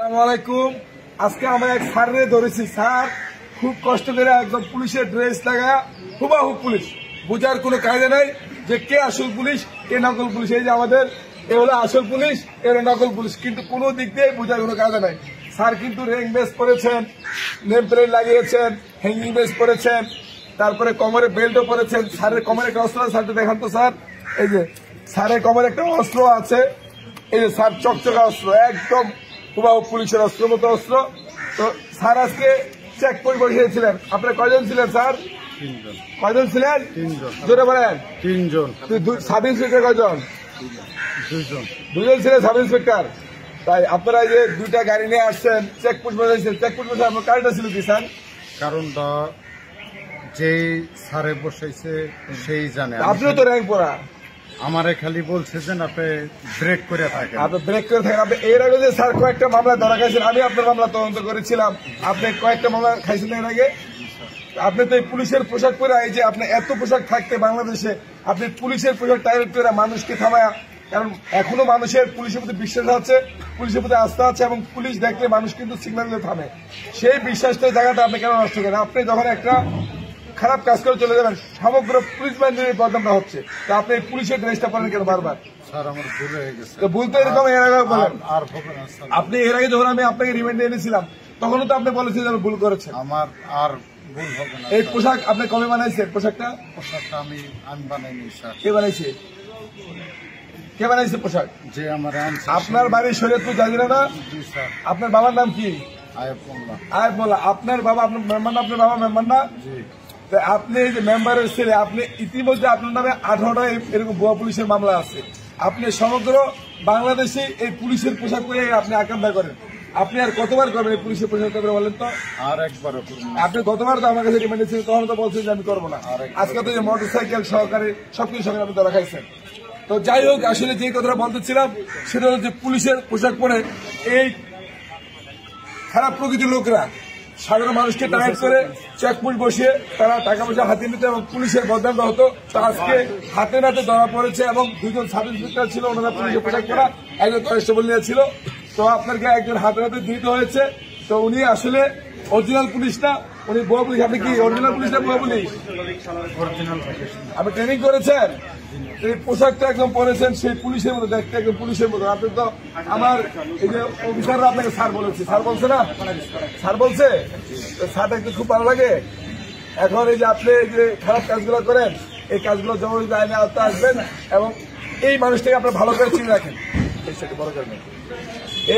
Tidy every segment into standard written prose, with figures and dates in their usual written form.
আসসালামাইকুম। আজকে আমরা এক স্যারে ধরেছি। স্যার খুব কষ্ট করে একদম পুলিশের ড্রেস লাগা হুবাহু পুলিশ, বোঝার কোনো কায়দা নাই যে কে আসল পুলিশ কে নকল পুলিশ। এই যে আমাদের এ হলো আসল পুলিশ, এর নকল পুলিশ, কিন্তু কোনো দিক দিয়ে বোঝার কোনো কায়দা নাই। স্যার কিন্তু র্যাঙ্ক বেস পরেছেন, নেম প্লেট লাগিয়েছেন, হ্যাঙ্গিং বেস পরেছেন, তারপরে কোমরে বেল্টও পরেছেন। স্যারের কোমরে একটা অস্ত্র আছে, স্যারটা দেখান তো স্যার। এই যে স্যারের কোমরে একটা অস্ত্র আছে, এই যে স্যার চকচকা অস্ত্র, একদম হুবাহু পুলিশের অস্ত্র মতো অস্ত্র। তো স্যার আজকে চেক করে বসিয়েছিলেন। আপনার কয়জন ছিলেন স্যার? কয়জন ছিলেন? জোরে বলেন। 3 জন। সাব ইন্সপেক্টর কয়জন? 2 জন ছিলেন সাব ইন্সপেক্টর। তাই আপনারা যে দুইটা গাড়ি নিয়ে আসছেন, চেকপোস্ট বসাইছেন, চেকপোস্ট বসে আপনার কারণটা ছিল কি স্যার? কারণটা যেই স্যারে বসাইছে সেই জানে। আপনিও তো র্যাঙ্ক পড়া, আমারে খালি বলছে যে আপনি ব্রেক করে থাকেন। আপনি ব্রেক করে থাকেন। আপনি এর আগে যে স্যার কয়েকটা মামলা ধরা খাইছেন, আমি আপনার মামলা তদন্ত করেছিলাম, আপনি কয়েকটা মামলা খাইছেন এর আগে। আপনি তো এই পুলিশের পোশাক পরে, এই যে আপনি এত পোশাক থাকতে বাংলাদেশে আপনি পুলিশের পোশাক টাইপ করে মানুষকে থামায়া, কারণ এখনো মানুষের পুলিশের প্রতি বিশ্বাস আছে, পুলিশের প্রতি আস্থা আছে, এবং পুলিশ দেখলে মানুষ কিন্তু সিগন্যাল দিয়ে থামে। সেই বিশ্বাসের জায়গাটা আপনি কেন নষ্ট করেন? আপনি যখন একটা খারাপ কাজ করে চলে যাবেন, সমগ্র পুলিশ বাহিনীর বদনামটা হচ্ছে। তো আপনি পুলিশের ড্রেসটা পরেন কেন বারবার? স্যার আমার ভুল হয়ে গেছে। তো ভুল তো এরকম এর আগে বলেন। আর হবে না স্যার। আপনি এর আগে যখন আমি আপনাকে রিমান্ডে এনেছিলাম, তখনও তো আপনি বলেছিলেন আমি ভুল করেছেন। আমার আর ভুল হবে না। এই পোশাক আপনি কবে বানাইছেন? পোশাকটা আমি বানাইনি স্যার। কে বানাইছে? কে বানাইছে পোশাক? যে আমার আপনার বাড়ি শরীয়তপুর জাজিরা না? জি স্যার। আপনার বাবার নাম কি? আয়ব মোল্লা। আয়ব মোল্লা। আপনার বাবা আপনার মেম্বার না? আপনার বাবা মেম্বার না? জি। আপনি এই যে মেম্বারের ছেলে, আপনি ইতিমধ্যে আপনার নামে 18টা এরকম ভুয়া পুলিশের মামলা আছে। আপনি সমগ্র বাংলাদেশে এই পুলিশের পোশাক পরে আপনি আকাঙ্ক্ষা করেন। আপনি আর কতবার করবেন এই পুলিশের পোশাক পরে বলেন তো? আর একবারও করব না। আপনি গতবার তো আমার কাছে রিমান্ডে ছিলেন, তখন তো বলছেন যে আমি করবো না। আজকে তো যে মোটরসাইকেল সহকারে সবকিছু সঙ্গে আপনি ধরা খাইছেন। তো যাই হোক, আসলে যে কথাটা বলতেছিলাম সেটা হলো যে পুলিশের পোশাক পরে এই খারাপ প্রকৃতির লোকরা সাধারণ মানুষকে টার্গেট করে চেকপোস্ট বসিয়ে তারা টাকা পয়সা হাতিয়ে নিত এবং পুলিশের বদনামটা হতো। তো আজকে হাতে নাতে ধরা পড়েছে এবং 2 জন সাব ইন্সপেক্টর ছিল, ওনারা পুলিশের পোশাক পরা, একজন কনস্টেবল নিয়ে ছিল। তো আপনাকে একজন হাতে নাতে দিতে হয়েছে। তো উনি আসলে অরিজিনাল পুলিশ না, উনি ভুয়া পুলিশ। আপনি কি অরিজিনাল পুলিশ না ভুয়া পুলিশ? আপনি ট্রেনিং করেছেন, এই পোশাকটা একদম পরেছেন সেই পুলিশের মতো, দেখতে একদম পুলিশের মতো। আপনি তো আমার এই যে অফিসাররা আপনাকে স্যার বলেছে, স্যার বলছে না? স্যার বলছে, স্যারটা একটু খুব ভালো লাগে। এখন এই যে আপনি এই যে খারাপ কাজগুলো করেন, এই কাজগুলো যখন আইনে আওতায় আসবেন এবং এই মানুষটাকে আপনার ভালো করে চিনে রাখেন,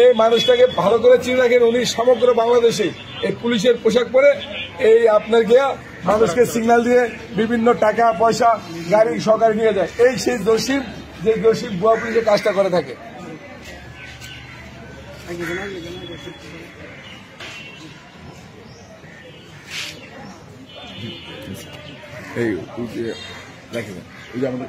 এই মানুষটাকে ভালো করে চিনে রাখেন। উনি সমগ্র বাংলাদেশে এই পুলিশের পোশাক পরে এই আপনার গিয়া মানুষকে সিগন্যাল দিয়ে বিভিন্ন টাকা পয়সা গাড়ি সহকারে নিয়ে যায়। এই সেই জসিম, যে জসিম ভুয়া পুলিশের কাজটা করে থাকে। এই যে আমাদের